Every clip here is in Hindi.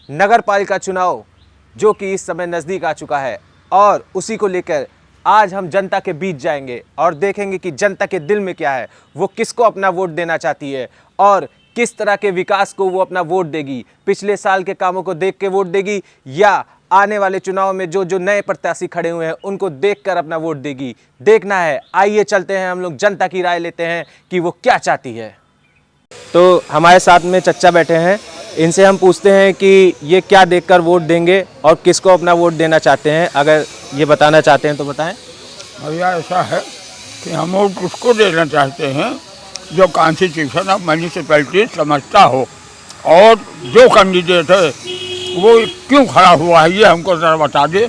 नगर पालिका चुनाव जो कि इस समय नज़दीक आ चुका है और उसी को लेकर आज हम जनता के बीच जाएंगे और देखेंगे कि जनता के दिल में क्या है, वो किसको अपना वोट देना चाहती है और किस तरह के विकास को वो अपना वोट देगी। पिछले साल के कामों को देख के वोट देगी या आने वाले चुनाव में जो जो नए प्रत्याशी खड़े हुए हैं उनको देखकर अपना वोट देगी। देखना है, आइए चलते हैं, हम लोग जनता की राय लेते हैं कि वो क्या चाहती है। तो हमारे साथ में चच्चा बैठे हैं, इनसे हम पूछते हैं कि ये क्या देखकर वोट देंगे और किसको अपना वोट देना चाहते हैं। अगर ये बताना चाहते हैं तो बताएं। भैया ऐसा है कि हम वोट उसको देना चाहते हैं जो कॉन्स्टिट्यूशन ऑफ म्यूनिसिपैलिटी समझता हो और जो कैंडिडेट है वो क्यों खड़ा हुआ है ये हमको ज़रा बता दे।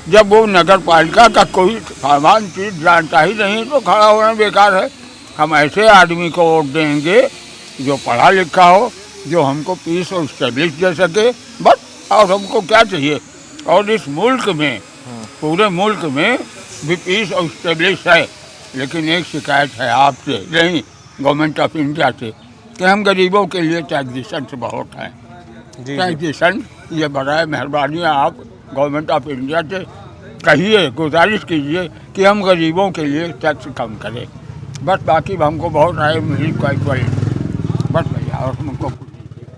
जब वो नगर पालिका का कोई सामान चीज़ जानता ही नहीं तो खड़ा होना बेकार है। हम ऐसे आदमी को वोट देंगे जो पढ़ा लिखा हो, जो हमको पीस और स्टेब्लिश दे सके, बस। और हमको क्या चाहिए। और इस मुल्क में, पूरे मुल्क में भी पीस और स्टेब्लिश है, लेकिन एक शिकायत है आपसे नहीं, गवर्नमेंट ऑफ इंडिया से, कि हम गरीबों के लिए टैक्सेशन से बहुत हैं। टैक्सेशन ये बड़ा मेहरबानी आप गवर्नमेंट ऑफ इंडिया से कहिए, गुजारिश कीजिए कि हम गरीबों के लिए टैक्स कम करें, बस। बाकी हमको बहुत है मिली बस भैया, और हमको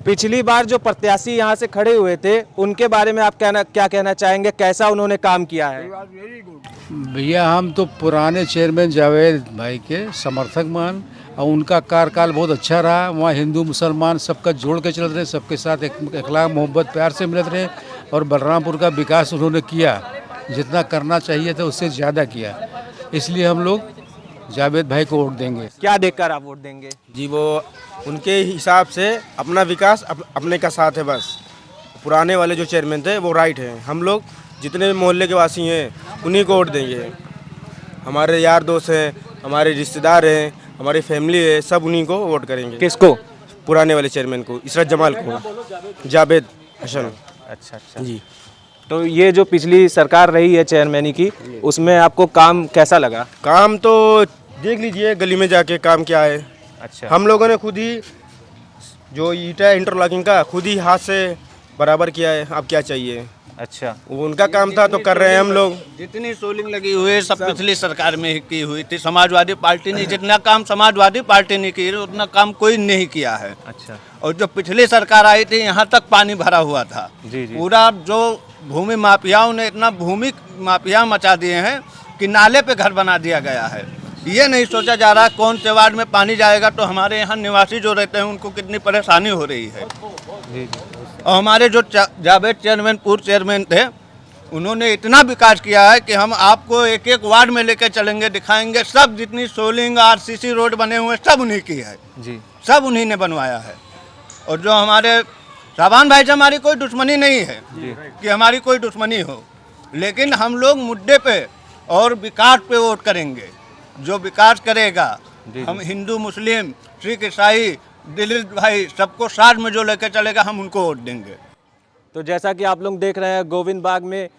पिछली बार जो प्रत्याशी यहाँ से खड़े हुए थे उनके बारे में आप क्या कहना चाहेंगे, कैसा उन्होंने काम किया है? भैया हम तो पुराने चेयरमैन जावेद भाई के समर्थक मान, और उनका कार्यकाल बहुत अच्छा रहा। वहाँ हिंदू मुसलमान सबका जोड़ के चलते रहे, सबके साथ अखलाक मोहब्बत प्यार से मिलते रहे, और बलरामपुर का विकास उन्होंने किया, जितना करना चाहिए था उससे ज़्यादा किया। इसलिए हम लोग जावेद भाई को वोट देंगे। क्या देखकर आप वोट देंगे? जी, वो उनके हिसाब से अपना विकास अपने का साथ है बस। पुराने वाले जो चेयरमैन थे वो राइट हैं। हम लोग जितने भी मोहल्ले के वासी हैं उन्हीं को वोट देंगे। हमारे यार दोस्त हैं, हमारे रिश्तेदार हैं, हमारी फैमिली है, सब उन्हीं को वोट करेंगे। किसको? पुराने वाले चेयरमैन को, इशरत जमाल को, जावेद हसन। अच्छा जी। तो ये जो पिछली सरकार रही है चेयरमैनी की, उसमें आपको काम कैसा लगा? काम तो देख लीजिए, गली में जाके काम क्या है। अच्छा। हम लोगों ने खुद ही जो ईटा इंटरलॉकिंग का खुद ही हाथ से बराबर किया है। अब क्या चाहिए। अच्छा, वो उनका काम था तो कर रहे हैं हम लोग। जितनी सोलिंग लगी हुई है सब पिछली सरकार में ही की हुई थी। समाजवादी पार्टी ने जितना काम समाजवादी पार्टी ने किया उतना काम कोई नहीं किया है। अच्छा। और जो पिछली सरकार आई थी यहाँ तक पानी भरा हुआ था। जी जी। पूरा जो भूमि माफियाओं ने इतना भूमि माफिया मचा दिए हैं कि नाले पे घर बना दिया गया है। ये नहीं सोचा जा रहा कौन से वार्ड में पानी जाएगा तो हमारे यहाँ निवासी जो रहते हैं उनको कितनी परेशानी हो रही है। जी जी। और हमारे जो जावेद चेयरमैन पूर्व चेयरमैन थे उन्होंने इतना विकास किया है कि हम आपको एक एक वार्ड में लेकर चलेंगे, दिखाएंगे। सब जितनी सोलिंग आरसीसी रोड बने हुए सब उन्हीं की है जी, सब उन्हीं ने बनवाया है। और जो हमारे शाबान भाई से हमारी कोई दुश्मनी नहीं है कि हमारी कोई दुश्मनी हो, लेकिन हम लोग मुद्दे पे और विकास पे वोट करेंगे। जो विकास करेगा, हम हिंदू मुस्लिम सिख ईसाई दलित भाई सबको साथ में जो लेकर चलेगा हम उनको वोट देंगे। तो जैसा कि आप लोग देख रहे हैं गोविंद बाग में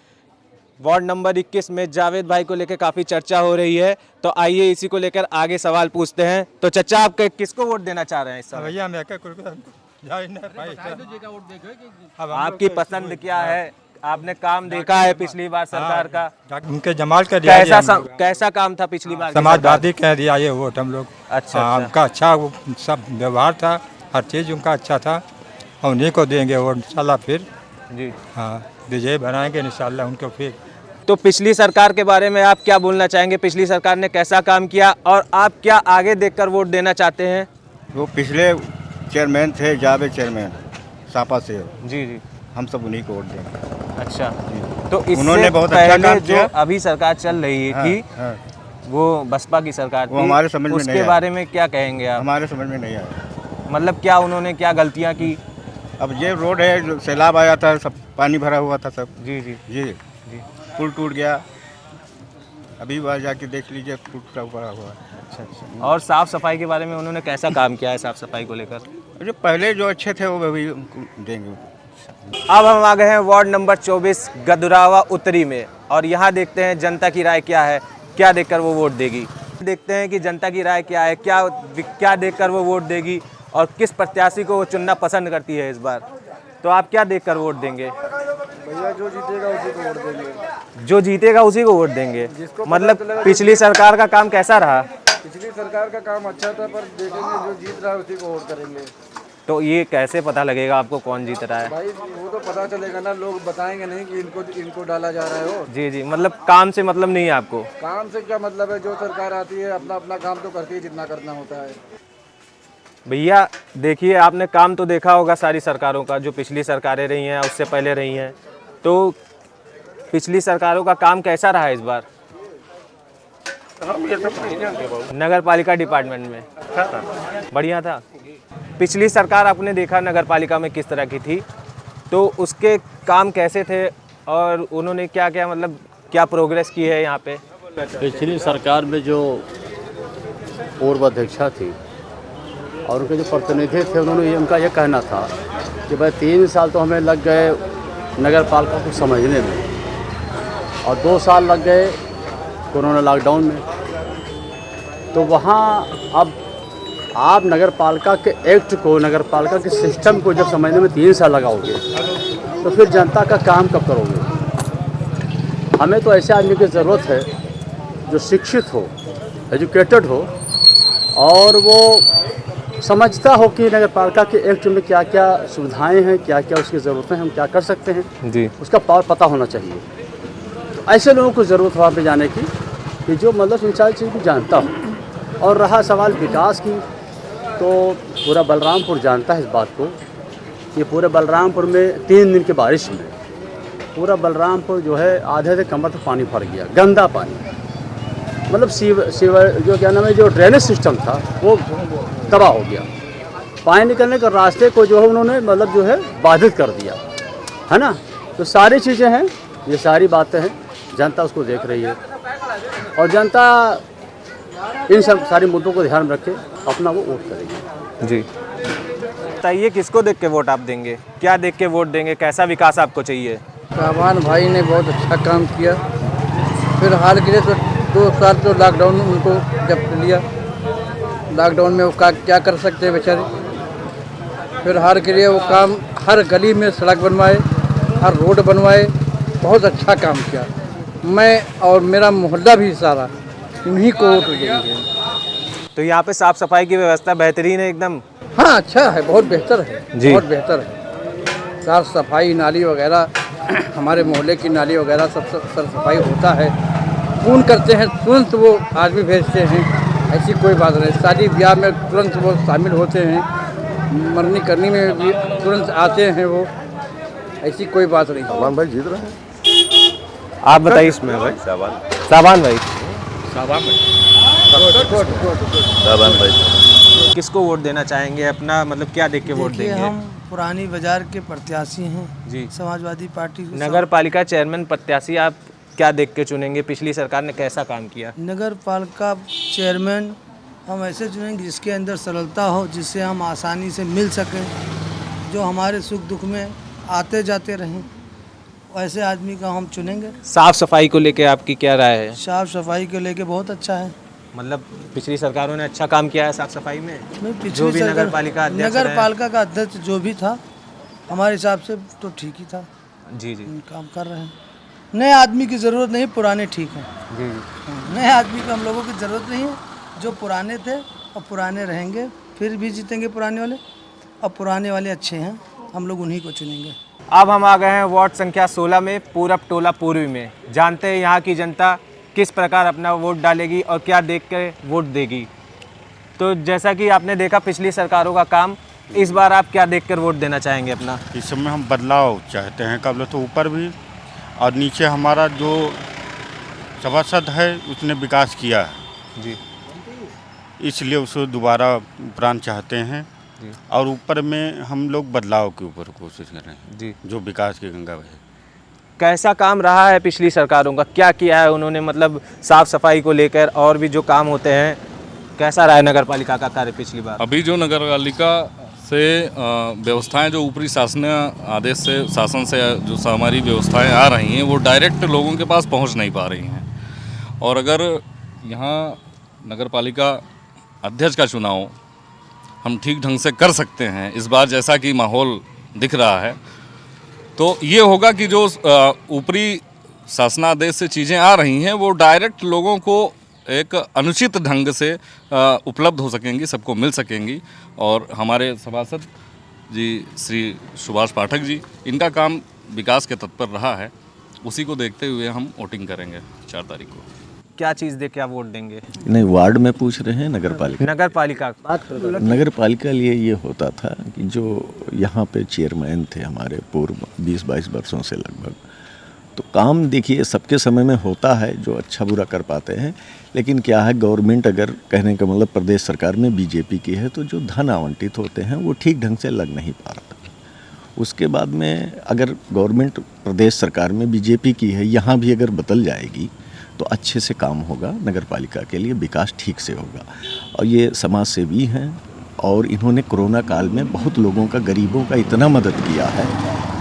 वार्ड नंबर 21 में जावेद भाई को लेकर काफ़ी चर्चा हो रही है। तो आइए इसी को लेकर आगे सवाल पूछते हैं। तो चचा, आप किसको वोट देना चाह रहे हैं इस समय? भैया मैं आपकी पसंद क्या है? आपने काम देखा है पिछली बार सरकार का? उनके जमाल का दिया कैसा काम था पिछली बार? समाजवादी कह दिया ये वोट हम लोग। अच्छा। उनका अच्छा सब व्यवहार था, हर चीज़ उनका अच्छा था, और उन्हीं को देंगे वोट इंशाल्लाह। फिर जी हाँ, विजय बनाएंगे इंशाल्लाह उनको। फिर तो पिछली सरकार के बारे में आप क्या बोलना चाहेंगे? पिछली सरकार ने कैसा काम किया और आप क्या आगे देखकर वोट देना चाहते हैं? वो पिछले चेयरमैन थे जावेद चेयरमैन सापा से। जी जी। हम सब उन्हीं को वोट देंगे। अच्छा। तो इससे उन्होंने बहुत अच्छा पहले काम जो किया। अभी सरकार चल रही थी हाँ। वो बसपा की सरकार वो थी, हमारे समझ में नहीं उसके आया। बारे में क्या कहेंगे आप? हमारे समझ में नहीं आया। मतलब क्या उन्होंने क्या गलतियां की? अब ये रोड है, जो सैलाब आया था, सब पानी भरा हुआ था सब। जी जी जी जी। पुल टूट गया, अभी बाहर जाके देख लीजिए, टूटा पड़ा हुआ है। अच्छा अच्छा। और साफ सफाई के बारे में उन्होंने कैसा काम किया है? साफ सफाई को लेकर जो पहले जो अच्छे थे वो भी उनको देंगे। अब हम आ गए हैं वार्ड नंबर 24 गदुरावा उत्तरी में और यहाँ देखते हैं जनता की राय क्या है, क्या देखकर वो वोट देगी। देखते हैं कि जनता की राय क्या है, क्या देखकर वो वोट देगी और किस प्रत्याशी को वो चुनना पसंद करती है इस बार। तो आप क्या देखकर वोट देंगे? भैया जो जीतेगा उसी को वोट देंगे। जो जीतेगा उसी को वोट देंगे। मतलब पिछली सरकार का काम कैसा रहा? पिछली सरकार का काम अच्छा था, पर देखेंगे जो जीत रहा है उसी को वोट करेंगे। तो ये कैसे पता लगेगा आपको कौन जीत रहा है? भाई वो तो पता चलेगा ना, लोग बताएंगे नहीं कि इनको डाला जा रहा है वोट। जी जी, मतलब काम से मतलब नहीं है आपको? काम से क्या मतलब है, जो सरकार आती है अपना अपना काम तो करती है जितना करना होता है। भैया देखिए, आपने काम तो देखा होगा सारी सरकारों का, जो पिछली सरकारें रही हैं उससे पहले रही हैं, तो पिछली सरकारों का काम कैसा रहा इस बार नगर पालिका डिपार्टमेंट में? बढ़िया था। पिछली सरकार आपने देखा नगर पालिका में किस तरह की थी, तो उसके काम कैसे थे और उन्होंने क्या क्या मतलब क्या प्रोग्रेस की है यहाँ पे? पिछली सरकार में जो पूर्व अध्यक्षा थी और उनके जो प्रतिनिधि थे, उन्होंने उनका ये कहना था कि भाई 3 साल तो हमें लग गए नगर पालिका को समझने में और 2 साल लग गए कोरोना लॉकडाउन में। तो वहाँ अब आप नगर पालिका के एक्ट को, नगर पालिका के सिस्टम को जब समझने में 3 साल लगाओगे तो फिर जनता का काम कब करोगे? हमें तो ऐसे आदमी की ज़रूरत है जो शिक्षित हो, एजुकेटेड हो और वो समझता हो कि नगर पालिका के एक्ट में क्या क्या सुविधाएं हैं, क्या क्या उसकी ज़रूरतें हैं, हम क्या कर सकते हैं जी, उसका पावर पता होना चाहिए। तो ऐसे लोगों को ज़रूरत वहाँ पे जाने की कि जो मतलब इन सारी चीज़ को जानता हो। और रहा सवाल विकास की, तो पूरा बलरामपुर जानता है इस बात को कि पूरे बलरामपुर में 3 दिन की बारिश में पूरा बलरामपुर जो है आधे से कमर तक पानी भर गया, गंदा पानी। मतलब सीवर जो क्या नाम है, जो ड्रेनेज सिस्टम था वो तबाह हो गया। पानी निकलने के रास्ते को जो है उन्होंने मतलब जो है बाधित कर दिया, है ना। तो सारी चीज़ें हैं, ये सारी बातें हैं, जनता उसको देख रही है और जनता इन सब सारे मुद्दों को ध्यान में रख के अपना वो वोट करेगी। जी बताइए, किसको देख के वोट आप देंगे? क्या देख के वोट देंगे? कैसा विकास आपको चाहिए? शाबान भाई ने बहुत अच्छा काम किया। फिर हाल के लिए तो 2 साल तो लॉकडाउन उनको जब लिया, लॉकडाउन में वो क्या कर सकते हैं बेचारे। फिर हाल के लिए वो काम, हर गली में सड़क बनवाए, हर रोड बनवाए, बहुत अच्छा काम किया। मैं और मेरा मोहल्ला भी सारा उन्हीं को वोट देंगे। तो यहाँ पे साफ सफाई की व्यवस्था बेहतरीन है एकदम? हाँ अच्छा है, बहुत बेहतर है जी। बहुत बेहतर है। साफ सफाई, नाली वगैरह, हमारे मोहल्ले की नाली वगैरह सब साफ सफाई होता है। फोन करते हैं तुरंत वो आदमी भेजते हैं, ऐसी कोई बात नहीं। शादी ब्याह में तुरंत वो शामिल होते हैं, मरनी करनी में भी तुरंत आते हैं वो, ऐसी कोई बात नहीं। सामान भाई जीत रहे हैं। आप बताइए इसमें भाई। साबान भाई किसको वोट देना चाहेंगे? अपना मतलब क्या देख के वोट देखिए, देंगे? हम पुरानी बाजार के प्रत्याशी हैं जी। समाजवादी पार्टी के। नगर पालिका चेयरमैन प्रत्याशी आप क्या देख के चुनेंगे? पिछली सरकार ने कैसा काम किया? नगर पालिका चेयरमैन हम ऐसे चुनेंगे जिसके अंदर सरलता हो, जिससे हम आसानी से मिल सकें, जो हमारे सुख दुख में आते जाते रहें, ऐसे आदमी का हम चुनेंगे। साफ सफाई को लेके आपकी क्या राय है? साफ सफाई को लेके बहुत अच्छा है। मतलब पिछली सरकारों ने अच्छा काम किया है साफ सफाई में? मैं पिछली जो भी सरकार- नगर पालिका अध्यक्ष नगर रहे। पालिका का अध्यक्ष जो भी था, हमारे हिसाब से तो ठीक ही था, जी जी काम कर रहे हैं। नए आदमी की ज़रूरत नहीं, पुराने ठीक हैं। जी जी। नए आदमी को हम लोगों की ज़रूरत नहीं है, जो पुराने थे और पुराने रहेंगे, फिर भी जीतेंगे पुराने वाले, और पुराने वाले अच्छे हैं, हम लोग उन्हीं को चुनेंगे। अब हम आ गए हैं वार्ड संख्या 16 में, पूरब टोला पूर्वी में। जानते हैं यहाँ की जनता किस प्रकार अपना वोट डालेगी और क्या देख के वोट देगी। तो जैसा कि आपने देखा पिछली सरकारों का काम, इस बार आप क्या देखकर वोट देना चाहेंगे अपना? इस समय हम बदलाव चाहते हैं, कबल तो ऊपर भी और नीचे हमारा जो सभासद है उसने विकास किया है जी, इसलिए उसको दोबारा उपरांत चाहते हैं। जी। और ऊपर में हम लोग बदलाव के ऊपर कोशिश कर रहे हैं, जी। जो विकास की गंगा बहे। कैसा काम रहा है पिछली सरकारों का? क्या किया है उन्होंने, मतलब साफ सफाई को लेकर और भी जो काम होते हैं, कैसा रहा है नगर पालिका का कार्य पिछली बार? अभी जो नगर पालिका से व्यवस्थाएं जो ऊपरी शासन आदेश से, शासन से जो हमारी व्यवस्थाएं आ रही हैं, वो डायरेक्ट लोगों के पास पहुंच नहीं पा रही हैं। और अगर यहाँ नगर पालिका अध्यक्ष का चुनाव हम ठीक ढंग से कर सकते हैं इस बार, जैसा कि माहौल दिख रहा है, तो ये होगा कि जो ऊपरी शासनादेश से चीज़ें आ रही हैं वो डायरेक्ट लोगों को एक अनुचित ढंग से उपलब्ध हो सकेंगी, सबको मिल सकेंगी। और हमारे सभासद जी श्री सुभाष पाठक जी, इनका काम विकास के तत्पर रहा है, उसी को देखते हुए हम वोटिंग करेंगे 4 तारीख को। क्या चीज़ दे के आप वोट देंगे? नहीं, वार्ड में पूछ रहे हैं नगर पालिका। नगर पालिका नगर पालिका लिए ये होता था कि जो यहाँ पे चेयरमैन थे हमारे पूर्व 20-22 वर्षों से लगभग, तो काम देखिए सबके समय में होता है जो अच्छा बुरा कर पाते हैं, लेकिन क्या है गवर्नमेंट अगर कहने का मतलब प्रदेश सरकार में बीजेपी की है तो जो धन आवंटित होते हैं वो ठीक ढंग से लग नहीं पा रहा। उसके बाद में अगर गवर्नमेंट प्रदेश सरकार में बीजेपी की है, यहाँ भी अगर बदल जाएगी तो अच्छे से काम होगा, नगर पालिका के लिए विकास ठीक से होगा। और ये समाज सेवी हैं और इन्होंने कोरोना काल में बहुत लोगों का, गरीबों का इतना मदद किया है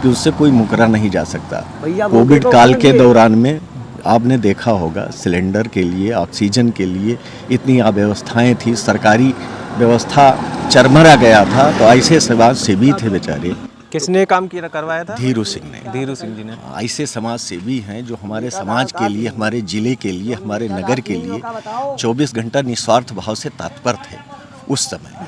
कि उससे कोई मुकरा नहीं जा सकता। कोविड काल के दौरान में आपने देखा होगा सिलेंडर के लिए, ऑक्सीजन के लिए इतनी अव्यवस्थाएं थी, सरकारी व्यवस्था चरमरा गया था, तो ऐसे समाज सेवी थे बेचारे। किसने काम किया करवाया था? धीरू सिंह ने। धीरू सिंह जी ने। ऐसे समाज सेवी हैं जो हमारे समाज के लिए, हमारे जिले के लिए, हमारे नगर के लिए 24 घंटा निस्वार्थ भाव से तत्पर थे उस समय।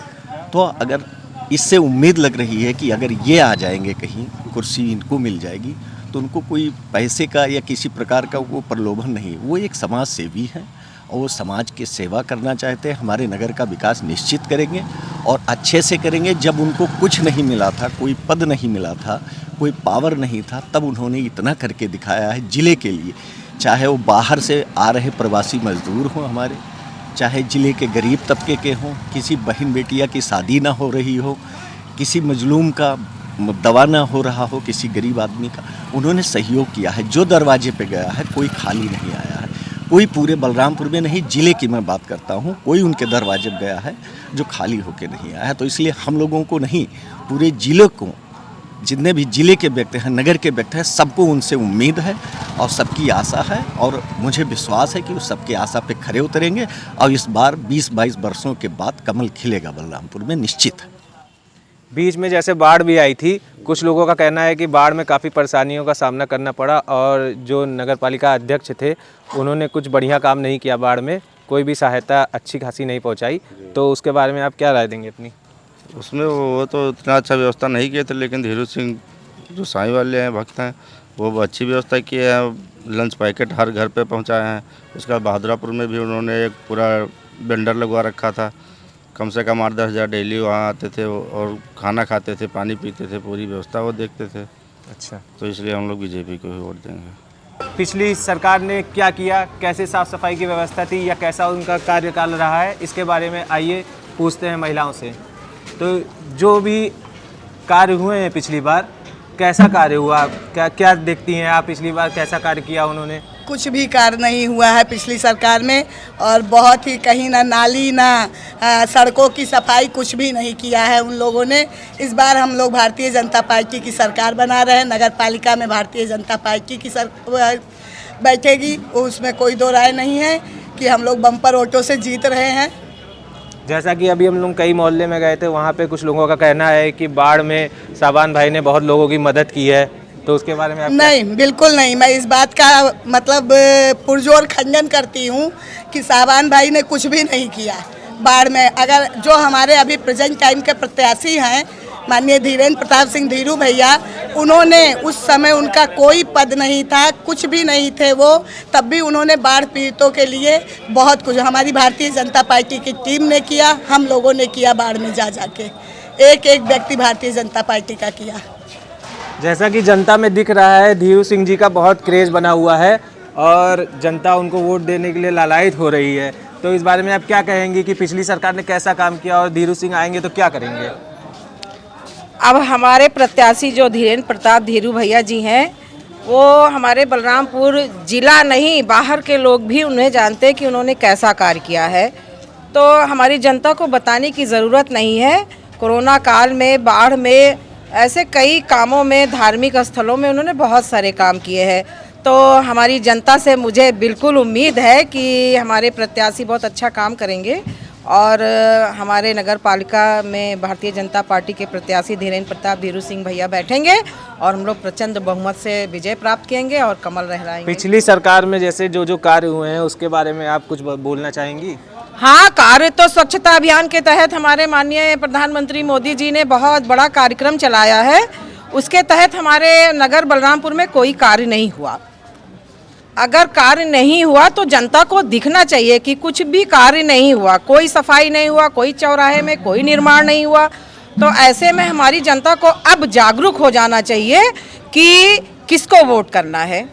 तो अगर इससे उम्मीद लग रही है कि अगर ये आ जाएंगे कहीं, कुर्सी इनको मिल जाएगी, तो उनको कोई पैसे का या किसी प्रकार का वो प्रलोभन नहीं, वो एक समाज सेवी हैं और वो समाज की सेवा करना चाहते हैं। हमारे नगर का विकास निश्चित करेंगे और अच्छे से करेंगे। जब उनको कुछ नहीं मिला था, कोई पद नहीं मिला था, कोई पावर नहीं था, तब उन्होंने इतना करके दिखाया है ज़िले के लिए। चाहे वो बाहर से आ रहे प्रवासी मजदूर हों हमारे, चाहे ज़िले के गरीब तबके के हों, किसी बहन बेटिया की शादी ना हो रही हो, किसी मजलूम का दवा ना हो रहा हो, किसी गरीब आदमी का, उन्होंने सहयोग किया है। जो दरवाजे पे गया है कोई खाली नहीं आया है। कोई पूरे बलरामपुर में नहीं, ज़िले की मैं बात करता हूँ, कोई उनके दरवाजे पे गया है जो खाली होके नहीं आया है। तो इसलिए हम लोगों को नहीं, पूरे ज़िले को, जितने भी ज़िले के व्यक्ति हैं, नगर के व्यक्ति हैं, सबको उनसे उम्मीद है और सबकी आशा है और मुझे विश्वास है कि वो सबकी आशा पे खरे उतरेंगे और इस बार 20-22 वर्षों के बाद कमल खिलेगा बलरामपुर में, निश्चित है। बीच में जैसे बाढ़ भी आई थी, कुछ लोगों का कहना है कि बाढ़ में काफ़ी परेशानियों का सामना करना पड़ा और जो नगर पालिका अध्यक्ष थे उन्होंने कुछ बढ़िया काम नहीं किया, बाढ़ में कोई भी सहायता अच्छी खासी नहीं पहुंचाई। तो उसके बारे में आप क्या राय देंगे अपनी? उसमें वो तो इतना अच्छा व्यवस्था नहीं किए थे, लेकिन धीरू सिंह जो साईं वाले हैं, भक्त हैं, वो अच्छी व्यवस्था की है। लंच पैकेट हर घर पे पहुंचाए हैं। उसके बाद बहादुरापुर में भी उन्होंने एक पूरा वेंडर लगवा रखा था, कम से कम 8-10 हज़ार डेली वहाँ आते थे और खाना खाते थे, पानी पीते थे, पूरी व्यवस्था वो देखते थे। अच्छा, तो इसलिए हम लोग बीजेपी को ही वोट देंगे। पिछली सरकार ने क्या किया, कैसे साफ़ सफाई की व्यवस्था थी या कैसा उनका कार्यकाल रहा है, इसके बारे में आइए पूछते हैं महिलाओं से। तो जो भी कार्य हुए हैं पिछली बार, कैसा कार्य हुआ, क्या देखती हैं आप? पिछली बार कैसा कार्य किया उन्होंने? कुछ भी कार्य नहीं हुआ है पिछली सरकार में और बहुत ही कहीं ना नाली ना सड़कों की सफाई कुछ भी नहीं किया है उन लोगों ने। इस बार हम लोग भारतीय जनता पार्टी की सरकार बना रहे हैं, नगर पालिका में भारतीय जनता पार्टी की बैठेगी, उसमें कोई दो राय नहीं है कि हम लोग बम्पर वोटों से जीत रहे हैं। जैसा कि अभी हम लोग कई मोहल्ले में गए थे, वहाँ पे कुछ लोगों का कहना है कि बाढ़ में साबान भाई ने बहुत लोगों की मदद की है, तो उसके बारे में आप नहीं, बिल्कुल नहीं। मैं इस बात का मतलब पुरजोर खंडन करती हूँ कि साबान भाई ने कुछ भी नहीं किया बाढ़ में। अगर जो हमारे अभी प्रेजेंट टाइम के प्रत्याशी हैं माननीय धीरेन्द्र प्रताप सिंह धीरू भैया, उन्होंने उस समय उनका कोई पद नहीं था, कुछ भी नहीं थे वो, तब भी उन्होंने बाढ़ पीड़ितों के लिए बहुत कुछ हमारी भारतीय जनता पार्टी की टीम ने किया, हम लोगों ने किया। बाढ़ में जा के एक एक व्यक्ति भारतीय जनता पार्टी का किया। जैसा कि जनता में दिख रहा है, धीरू सिंह जी का बहुत क्रेज़ बना हुआ है और जनता उनको वोट देने के लिए लालायित हो रही है। तो इस बारे में आप क्या कहेंगे कि पिछली सरकार ने कैसा काम किया और धीरू सिंह आएंगे तो क्या करेंगे? अब हमारे प्रत्याशी जो धीरेन्द्र प्रताप धीरू भैया जी हैं, वो हमारे बलरामपुर जिला नहीं, बाहर के लोग भी उन्हें जानते हैं कि उन्होंने कैसा कार्य किया है। तो हमारी जनता को बताने की ज़रूरत नहीं है। कोरोना काल में, बाढ़ में, ऐसे कई कामों में, धार्मिक स्थलों में उन्होंने बहुत सारे काम किए हैं। तो हमारी जनता से मुझे बिल्कुल उम्मीद है कि हमारे प्रत्याशी बहुत अच्छा काम करेंगे और हमारे नगर पालिका में भारतीय जनता पार्टी के प्रत्याशी धीरेन्द्र प्रताप धीरू सिंह भैया बैठेंगे और हम लोग प्रचंड बहुमत से विजय प्राप्त करेंगे और कमल लहराएंगे। पिछली सरकार में जैसे जो जो कार्य हुए हैं उसके बारे में आप कुछ बोलना चाहेंगी? हाँ, कार्य तो स्वच्छता अभियान के तहत हमारे माननीय प्रधानमंत्री मोदी जी ने बहुत बड़ा कार्यक्रम चलाया है। उसके तहत हमारे नगर बलरामपुर में कोई कार्य नहीं हुआ। अगर कार्य नहीं हुआ तो जनता को दिखना चाहिए कि कुछ भी कार्य नहीं हुआ, कोई सफाई नहीं हुआ, कोई चौराहे में कोई निर्माण नहीं हुआ। तो ऐसे में हमारी जनता को अब जागरूक हो जाना चाहिए कि किसको वोट करना है।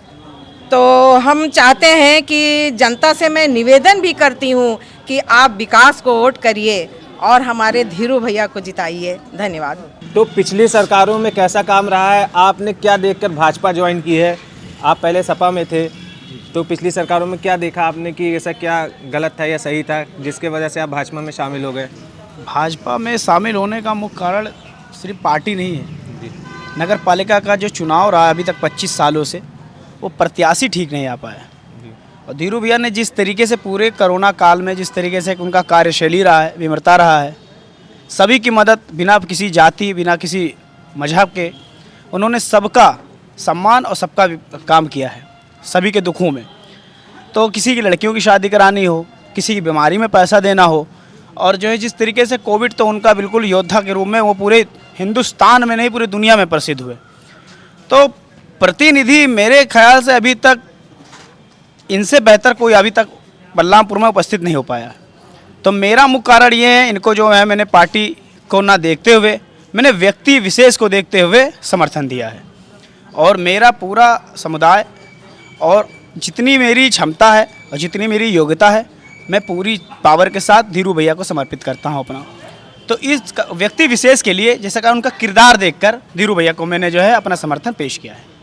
तो हम चाहते हैं कि जनता से मैं निवेदन भी करती हूँ कि आप विकास को वोट करिए और हमारे धीरू भैया को जिताइए। धन्यवाद। तो पिछली सरकारों में कैसा काम रहा है? आपने क्या देखकर भाजपा ज्वाइन की है? आप पहले सपा में थे, तो पिछली सरकारों में क्या देखा आपने कि ऐसा क्या गलत था या सही था जिसके वजह से आप भाजपा में शामिल हो गए? भाजपा में शामिल होने का मुख्य कारण सिर्फ पार्टी नहीं है। नगर पालिका का जो चुनाव रहा अभी तक 25 सालों से, वो प्रत्याशी ठीक नहीं आ पाया। और धीरू भैया ने जिस तरीके से पूरे कोरोना काल में जिस तरीके से उनका कार्यशैली रहा है, विमरता रहा है, सभी की मदद बिना किसी जाति बिना किसी मजहब के, उन्होंने सबका सम्मान और सबका काम किया है सभी के दुखों में। तो किसी की लड़कियों की शादी करानी हो, किसी की बीमारी में पैसा देना हो, और जो है जिस तरीके से कोविड, तो उनका बिल्कुल योद्धा के रूप में वो पूरे हिंदुस्तान में नहीं पूरी दुनिया में प्रसिद्ध हुए। तो प्रतिनिधि मेरे ख्याल से अभी तक इनसे बेहतर कोई अभी तक बलरामपुर में उपस्थित नहीं हो पाया। तो मेरा मुख्य कारण ये है, इनको जो है मैंने पार्टी को ना देखते हुए, मैंने व्यक्ति विशेष को देखते हुए समर्थन दिया है। और मेरा पूरा समुदाय और जितनी मेरी क्षमता है और जितनी मेरी योग्यता है, मैं पूरी पावर के साथ धीरू भैया को समर्पित करता हूं अपना। तो इस व्यक्ति विशेष के लिए जैसा कि उनका किरदार देखकर धीरू भैया को मैंने जो है अपना समर्थन पेश किया है।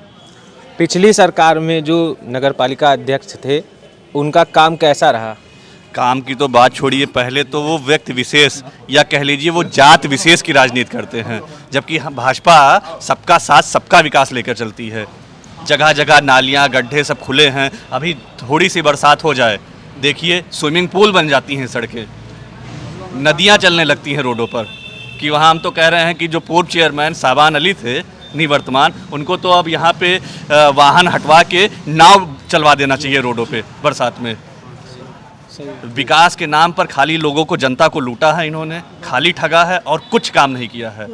पिछली सरकार में जो नगर पालिका अध्यक्ष थे उनका काम कैसा रहा? काम की तो बात छोड़िए, पहले तो वो व्यक्ति विशेष या कह लीजिए वो जात विशेष की राजनीति करते हैं, जबकि भाजपा सबका साथ सबका विकास लेकर चलती है। जगह जगह नालियाँ गड्ढे सब खुले हैं। अभी थोड़ी सी बरसात हो जाए, देखिए स्विमिंग पूल बन जाती हैं सड़कें, नदियाँ चलने लगती हैं रोडों पर। कि वहाँ हम तो कह रहे हैं कि जो पूर्व चेयरमैन साबान अली थे निवर्तमान, उनको तो अब यहाँ पे वाहन हटवा के नाव चलवा देना चाहिए रोडों पे बरसात में। विकास के नाम पर खाली लोगों को, जनता को लूटा है इन्होंने, खाली ठगा है और कुछ काम नहीं किया है।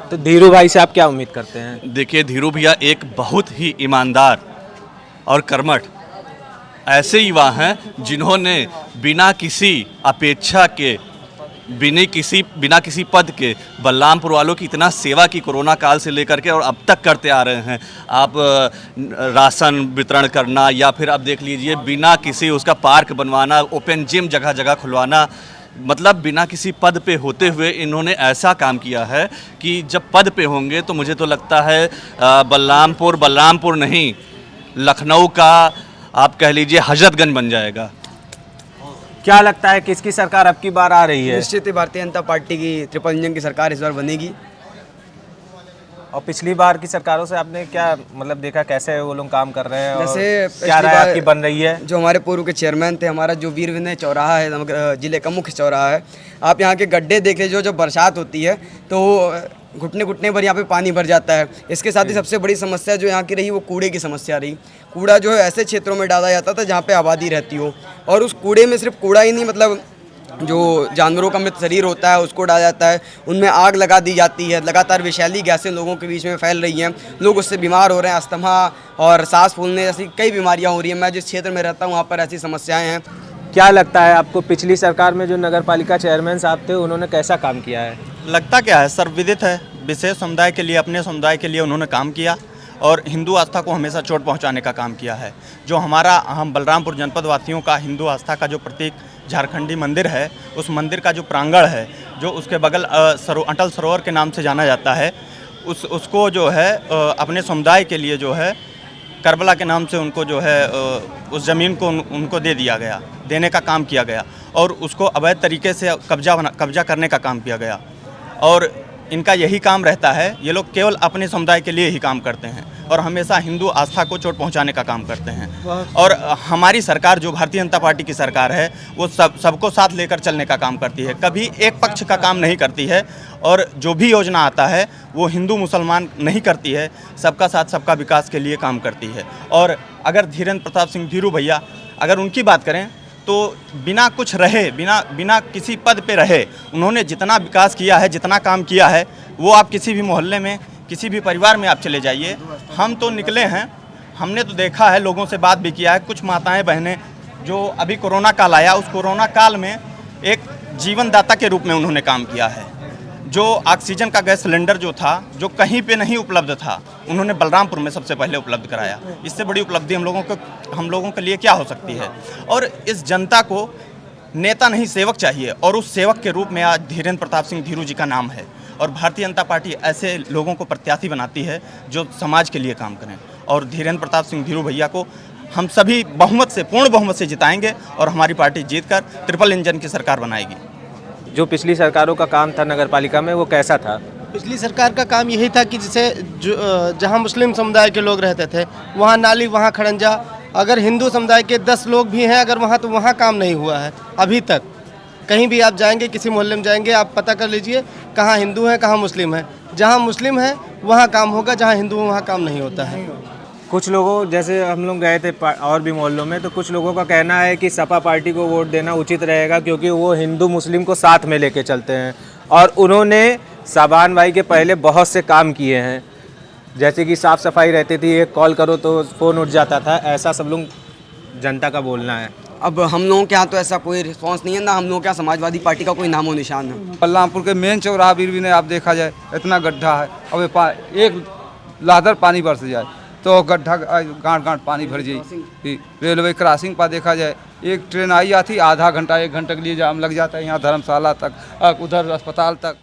तो धीरू भाई से आप क्या उम्मीद करते हैं? देखिए, धीरू भैया एक बहुत ही ईमानदार और कर्मठ ऐसे युवा हैं जिन्होंने बिना किसी अपेक्षा के, बिना किसी पद के बलरामपुर वालों की इतना सेवा की कोरोना काल से लेकर के और अब तक करते आ रहे हैं। आप राशन वितरण करना या फिर आप देख लीजिए बिना किसी उसका पार्क बनवाना, ओपन जिम जगह जगह खुलवाना, मतलब बिना किसी पद पे होते हुए इन्होंने ऐसा काम किया है कि जब पद पे होंगे तो मुझे तो लगता है बलरामपुर नहीं, लखनऊ का आप कह लीजिए हजरतगंज बन जाएगा। क्या लगता है किसकी सरकार अब की बार आ रही है? निश्चित ही भारतीय जनता पार्टी की ट्रिपल इंजन की सरकार इस बार बनेगी। और पिछली बार की सरकारों से आपने क्या मतलब देखा, कैसे वो लोग काम कर रहे हैं? जैसे क्या राय आपकी बन रही है? जो हमारे पूर्व के चेयरमैन थे, हमारा जो वीर विनय चौराहा है जिले का मुख्य चौराहा है, आप यहाँ के गड्ढे देख लीजिए, जो बरसात होती है तो घुटने भर यहाँ पे पानी भर जाता है। इसके साथ ही सबसे बड़ी समस्या जो यहाँ की रही वो कूड़े की समस्या रही। कूड़ा जो है ऐसे क्षेत्रों में डाला जाता था जहाँ पे आबादी रहती हो, और उस कूड़े में सिर्फ कूड़ा ही नहीं, मतलब जो जानवरों का मृत शरीर होता है उसको डाला जाता है, उनमें आग लगा दी जाती है। लगातार विषैली गैसें लोगों के बीच में फैल रही हैं, लोग उससे बीमार हो रहे हैं, अस्थमा और सांस फूलने जैसी कई बीमारियाँ हो रही हैं। मैं जिस क्षेत्र में रहता हूँ वहाँ पर ऐसी समस्याएँ हैं। क्या लगता है आपको पिछली सरकार में जो नगर पालिका चेयरमैन साहब थे उन्होंने कैसा काम किया है? लगता क्या है, सर्वविदित है, विशेष समुदाय के लिए, अपने समुदाय के लिए उन्होंने काम किया और हिंदू आस्था को हमेशा चोट पहुंचाने का काम किया है। जो हम बलरामपुर जनपद वासियों का हिंदू आस्था का जो प्रतीक झारखंडी मंदिर है, उस मंदिर का जो प्रांगण है, जो उसके बगल अटल सरोवर के नाम से जाना जाता है, उसको जो है अपने समुदाय के लिए जो है करबला के नाम से उनको जो है उस ज़मीन को उनको देने का काम किया गया और उसको अवैध तरीके से कब्जा करने का काम किया गया। और इनका यही काम रहता है। ये लोग केवल अपने समुदाय के लिए ही काम करते हैं और हमेशा हिंदू आस्था को चोट पहुंचाने का काम करते हैं। और हमारी सरकार जो भारतीय जनता पार्टी की सरकार है वो सबको साथ लेकर चलने का काम करती है, कभी एक पक्ष का काम नहीं करती है। और जो भी योजना आता है वो हिंदू मुसलमान नहीं करती है, सबका साथ सबका विकास के लिए काम करती है। और अगर धीरेन्द्र प्रताप सिंह धीरू भैया अगर उनकी बात करें तो बिना कुछ रहे, बिना किसी पद पे रहे, उन्होंने जितना विकास किया है, जितना काम किया है, वो आप किसी भी मोहल्ले में, किसी भी परिवार में आप चले जाइए। हम तो निकले हैं, हमने तो देखा है, लोगों से बात भी किया है। कुछ माताएं बहनें जो अभी कोरोना काल आया, उस कोरोना काल में एक जीवनदाता के रूप में उन्होंने काम किया है। जो ऑक्सीजन का गैस सिलेंडर जो था, जो कहीं पे नहीं उपलब्ध था, उन्होंने बलरामपुर में सबसे पहले उपलब्ध कराया। इससे बड़ी उपलब्धि हम लोगों के लिए क्या हो सकती है। और इस जनता को नेता नहीं सेवक चाहिए, और उस सेवक के रूप में आज धीरेन्द्र प्रताप सिंह धीरू जी का नाम है। और भारतीय जनता पार्टी ऐसे लोगों को प्रत्याशी बनाती है जो समाज के लिए काम करें। और धीरेन्द्र प्रताप सिंह धीरू भैया को हम सभी बहुमत से, पूर्ण बहुमत से जिताएंगे और हमारी पार्टी जीतकर ट्रिपल इंजन की सरकार बनाएगी। जो पिछली सरकारों का काम था नगर पालिका में, वो कैसा था? पिछली सरकार का काम यही था कि जैसे जहाँ मुस्लिम समुदाय के लोग रहते थे वहाँ नाली, वहाँ खड़ंजा। अगर हिंदू समुदाय के 10 लोग भी हैं अगर वहाँ, तो वहाँ काम नहीं हुआ है अभी तक। कहीं भी आप जाएंगे, किसी मोहल्ले में जाएंगे, आप पता कर लीजिए कहाँ हिंदू हैं, कहाँ मुस्लिम हैं। जहाँ मुस्लिम है वहाँ काम होगा, जहाँ हिंदू है वहाँ काम नहीं होता है। कुछ लोगों, जैसे हम लोग गए थे और भी मोहल्लों में, तो कुछ लोगों का कहना है कि सपा पार्टी को वोट देना उचित रहेगा क्योंकि वो हिंदू मुस्लिम को साथ में लेके चलते हैं। और उन्होंने साबान भाई के पहले बहुत से काम किए हैं, जैसे कि साफ़ सफाई रहती थी, एक कॉल करो तो फ़ोन उठ जाता था, ऐसा सब लोग जनता का बोलना है। अब हम लोगों के यहाँ तो ऐसा कोई रिस्पॉन्स नहीं है, ना हम लोगों के यहाँ समाजवादी पार्टी का कोई नामो निशान है। बलरामपुर के मेन चौराहा बीरवी ने आप देखा जाए इतना गड्ढा है, अब एक लादर पानी बरस जाए तो गड्ढा गांठ पानी भर जाए। रेलवे क्रॉसिंग पर देखा जाए, एक ट्रेन आई आती, आधा घंटा 1 घंटे के लिए जाम लग जाता है यहाँ धर्मशाला तक, उधर अस्पताल तक।